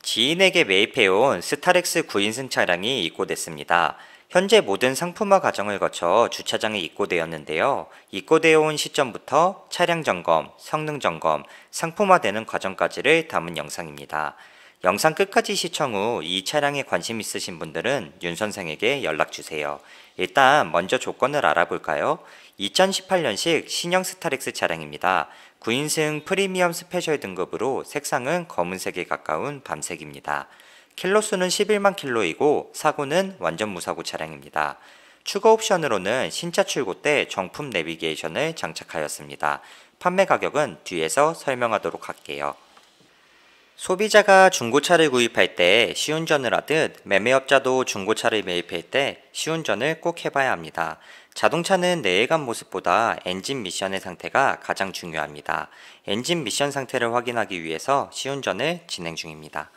지인에게 매입해온 스타렉스 9인승 차량이 입고됐습니다. 현재 모든 상품화 과정을 거쳐 주차장에 입고되었는데요. 입고되어 온 시점부터 차량 점검, 성능 점검, 상품화되는 과정까지를 담은 영상입니다. 영상 끝까지 시청 후 이 차량에 관심 있으신 분들은 윤 선생에게 연락주세요. 일단 먼저 조건을 알아볼까요? 2018년식 신형 스타렉스 차량입니다. 9인승 프리미엄 스페셜 등급으로 색상은 검은색에 가까운 밤색입니다. 킬로수는 11만 킬로이고 사고는 완전 무사고 차량입니다. 추가 옵션으로는 신차 출고 때 정품 내비게이션을 장착하였습니다. 판매 가격은 뒤에서 설명하도록 할게요. 소비자가 중고차를 구입할 때 시운전을 하듯 매매업자도 중고차를 매입할 때 시운전을 꼭 해봐야 합니다. 자동차는 내외관 모습보다 엔진 미션의 상태가 가장 중요합니다. 엔진 미션 상태를 확인하기 위해서 시운전을 진행 중입니다.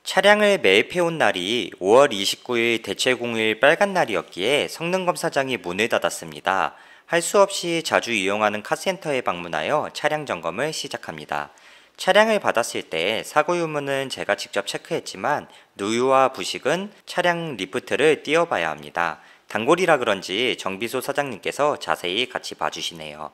차량을 매입해온 날이 5월 29일 대체 공휴일 빨간 날이었기에 성능검사장이 문을 닫았습니다. 할 수 없이 자주 이용하는 카센터에 방문하여 차량 점검을 시작합니다. 차량을 받았을 때 사고 유무는 제가 직접 체크했지만 누유와 부식은 차량 리프트를 띄워봐야 합니다. 단골이라 그런지 정비소 사장님께서 자세히 같이 봐주시네요.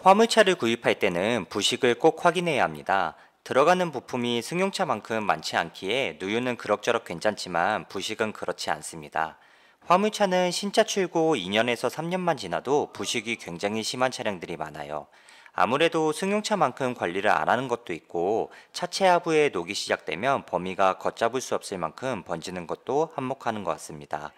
화물차를 구입할 때는 부식을 꼭 확인해야 합니다. 들어가는 부품이 승용차만큼 많지 않기에 누유는 그럭저럭 괜찮지만 부식은 그렇지 않습니다. 화물차는 신차 출고 2년에서 3년만 지나도 부식이 굉장히 심한 차량들이 많아요. 아무래도 승용차만큼 관리를 안 하는 것도 있고 차체 하부에 녹이 시작되면 범위가 걷잡을 수 없을 만큼 번지는 것도 한몫하는 것 같습니다.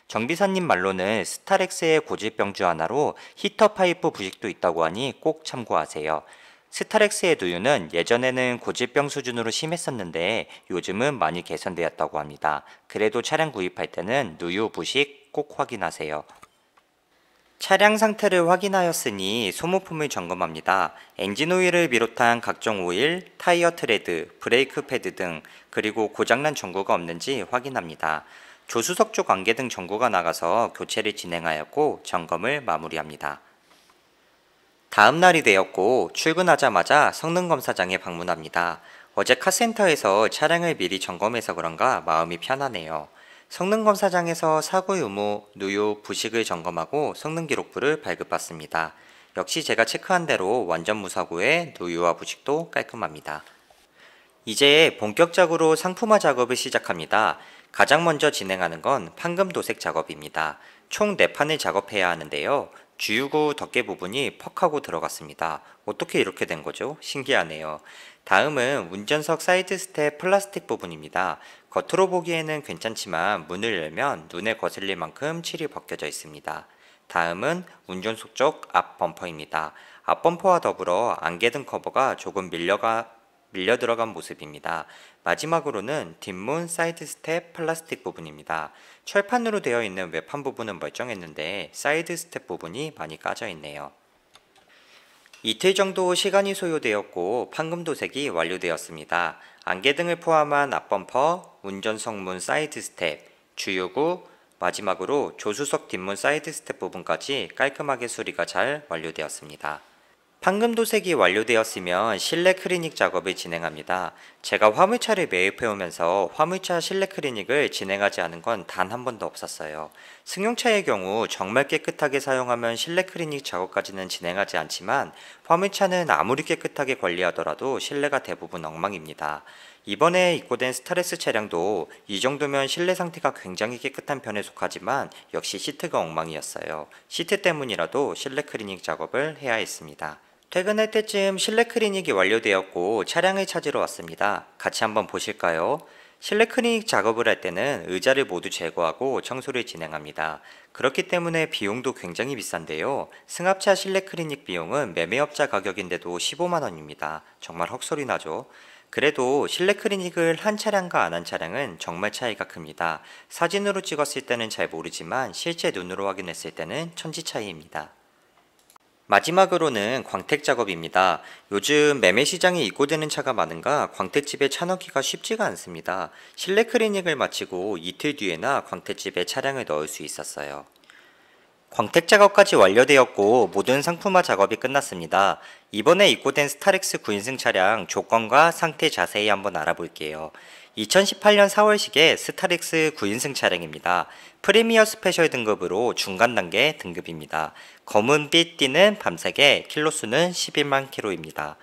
정비사님 말로는 스타렉스의 고질병 중 하나로 히터 파이프 부식도 있다고 하니 꼭 참고하세요. 스타렉스의 누유는 예전에는 고질병 수준으로 심했었는데 요즘은 많이 개선되었다고 합니다. 그래도 차량 구입할 때는 누유 부식 꼭 확인하세요. 차량 상태를 확인하였으니 소모품을 점검합니다. 엔진 오일을 비롯한 각종 오일, 타이어 트레드, 브레이크 패드 등 그리고 고장난 전구가 없는지 확인합니다. 조수석 쪽 안개등 전구가 나가서 교체를 진행하였고 점검을 마무리합니다. 다음 날이 되었고 출근하자마자 성능검사장에 방문합니다. 어제 카센터에서 차량을 미리 점검해서 그런가 마음이 편하네요. 성능검사장에서 사고 유무, 누유, 부식을 점검하고 성능기록부를 발급받습니다. 역시 제가 체크한 대로 완전 무사고에 누유와 부식도 깔끔합니다. 이제 본격적으로 상품화 작업을 시작합니다. 가장 먼저 진행하는 건 판금도색 작업입니다. 총 4판을 작업해야 하는데요. 주유구 덮개 부분이 퍽하고 들어갔습니다. 어떻게 이렇게 된 거죠? 신기하네요. 다음은 운전석 사이드 스텝 플라스틱 부분입니다. 겉으로 보기에는 괜찮지만 문을 열면 눈에 거슬릴 만큼 칠이 벗겨져 있습니다. 다음은 운전석 쪽 앞 범퍼입니다. 앞 범퍼와 더불어 안개등 커버가 조금 밀려 들어간 모습입니다. 마지막으로는 뒷문 사이드 스텝 플라스틱 부분입니다. 철판으로 되어 있는 외판 부분은 멀쩡했는데 사이드 스텝 부분이 많이 까져 있네요. 이틀 정도 시간이 소요되었고 판금도색이 완료되었습니다. 안개등을 포함한 앞범퍼, 운전석 문 사이드 스텝, 주유구, 마지막으로 조수석 뒷문 사이드 스텝 부분까지 깔끔하게 수리가 잘 완료되었습니다. 판금도색이 완료되었으면 실내 클리닉 작업을 진행합니다. 제가 화물차를 매입해오면서 화물차 실내 클리닉을 진행하지 않은 건 단 한 번도 없었어요. 승용차의 경우 정말 깨끗하게 사용하면 실내 클리닉 작업까지는 진행하지 않지만 화물차는 아무리 깨끗하게 관리하더라도 실내가 대부분 엉망입니다. 이번에 입고된 스타렉스 차량도 이 정도면 실내 상태가 굉장히 깨끗한 편에 속하지만 역시 시트가 엉망이었어요. 시트 때문이라도 실내 클리닉 작업을 해야 했습니다. 퇴근할 때쯤 실내 클리닉이 완료되었고 차량을 찾으러 왔습니다. 같이 한번 보실까요? 실내 클리닉 작업을 할 때는 의자를 모두 제거하고 청소를 진행합니다. 그렇기 때문에 비용도 굉장히 비싼데요. 승합차 실내 클리닉 비용은 매매업자 가격인데도 15만원입니다. 정말 헛소리 나죠? 그래도 실내 클리닉을 한 차량과 안 한 차량은 정말 차이가 큽니다. 사진으로 찍었을 때는 잘 모르지만 실제 눈으로 확인했을 때는 천지 차이입니다. 마지막으로는 광택 작업입니다. 요즘 매매 시장에 입고되는 차가 많은가 광택집에 차 넣기가 쉽지가 않습니다. 실내 클리닉을 마치고 이틀 뒤에나 광택집에 차량을 넣을 수 있었어요. 광택 작업까지 완료되었고 모든 상품화 작업이 끝났습니다. 이번에 입고된 스타렉스 9인승 차량 조건과 상태 자세히 한번 알아볼게요. 2018년 4월식의 스타렉스 9인승 차량입니다. 프리미어 스페셜 등급으로 중간 단계 등급입니다. 검은빛 띠는 밤색에 킬로수는 11만 킬로입니다.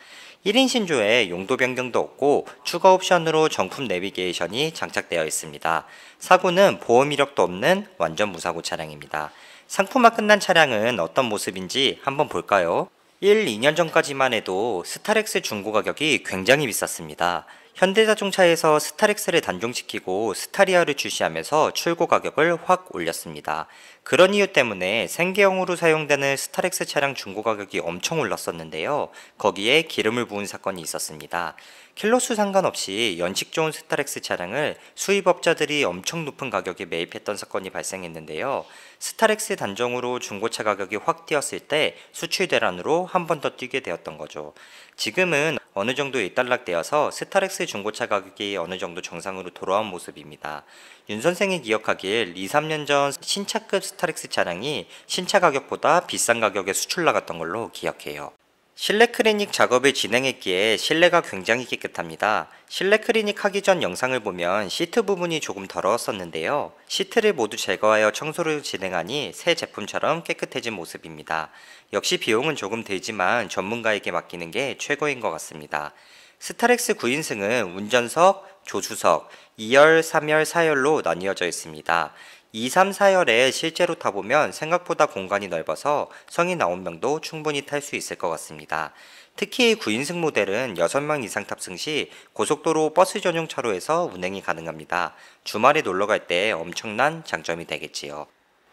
1인 신조에 용도 변경도 없고 추가 옵션으로 정품 내비게이션이 장착되어 있습니다. 사고는 보험 이력도 없는 완전 무사고 차량입니다. 상품화 끝난 차량은 어떤 모습인지 한번 볼까요? 1, 2년 전까지만 해도 스타렉스 중고 가격이 굉장히 비쌌습니다. 현대자동차에서 스타렉스를 단종시키고 스타리아를 출시하면서 출고 가격을 확 올렸습니다. 그런 이유 때문에 생계형으로 사용되는 스타렉스 차량 중고 가격이 엄청 올랐었는데요. 거기에 기름을 부은 사건이 있었습니다. 킬로수 상관없이 연식 좋은 스타렉스 차량을 수입업자들이 엄청 높은 가격에 매입했던 사건이 발생했는데요. 스타렉스 단종으로 중고차 가격이 확 뛰었을 때 수출 대란으로 한 번 더 뛰게 되었던 거죠. 지금은 어느 정도 일단락되어서 스타렉스 중고차 가격이 어느 정도 정상으로 돌아온 모습입니다. 윤 선생이 기억하길 2, 3년 전 신차급 스타렉스 차량이 신차 가격보다 비싼 가격에 수출 나갔던 걸로 기억해요. 실내 클리닉 작업을 진행했기에 실내가 굉장히 깨끗합니다. 실내 클리닉 하기 전 영상을 보면 시트 부분이 조금 더러웠었는데요. 시트를 모두 제거하여 청소를 진행하니 새 제품처럼 깨끗해진 모습입니다. 역시 비용은 조금 들지만 전문가에게 맡기는 게 최고인 것 같습니다. 스타렉스 9인승은 운전석, 조수석, 2열, 3열, 4열로 나뉘어져 있습니다. 2, 3, 4열에 실제로 타보면 생각보다 공간이 넓어서 성인 9명도 충분히 탈 수 있을 것 같습니다. 특히 9인승 모델은 6명 이상 탑승 시 고속도로 버스 전용 차로에서 운행이 가능합니다. 주말에 놀러갈 때 엄청난 장점이 되겠지요.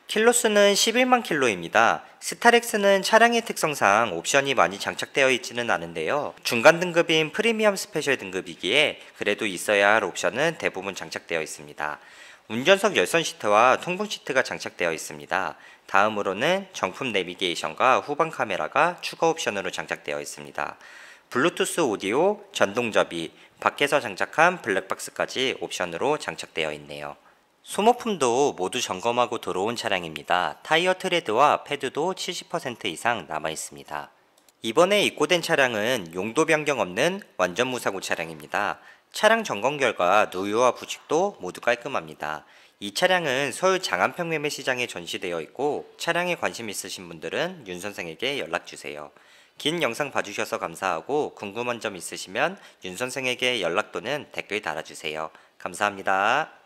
킬로수는 11만 킬로입니다. 스타렉스는 차량의 특성상 옵션이 많이 장착되어 있지는 않은데요. 중간 등급인 프리미엄 스페셜 등급이기에 그래도 있어야 할 옵션은 대부분 장착되어 있습니다. 운전석 열선 시트와 통풍 시트가 장착되어 있습니다. 다음으로는 정품 내비게이션과 후방 카메라가 추가 옵션으로 장착되어 있습니다. 블루투스 오디오, 전동 접이, 밖에서 장착한 블랙박스까지 옵션으로 장착되어 있네요. 소모품도 모두 점검하고 들어온 차량입니다. 타이어 트레드와 패드도 70% 이상 남아 있습니다. 이번에 입고된 차량은 용도 변경 없는 완전 무사고 차량입니다. 차량 점검 결과 누유와 부식도 모두 깔끔합니다. 이 차량은 서울 장안평 매매시장에 전시되어 있고 차량에 관심 있으신 분들은 윤 선생에게 연락주세요. 긴 영상 봐주셔서 감사하고 궁금한 점 있으시면 윤 선생에게 연락 또는 댓글 달아주세요. 감사합니다.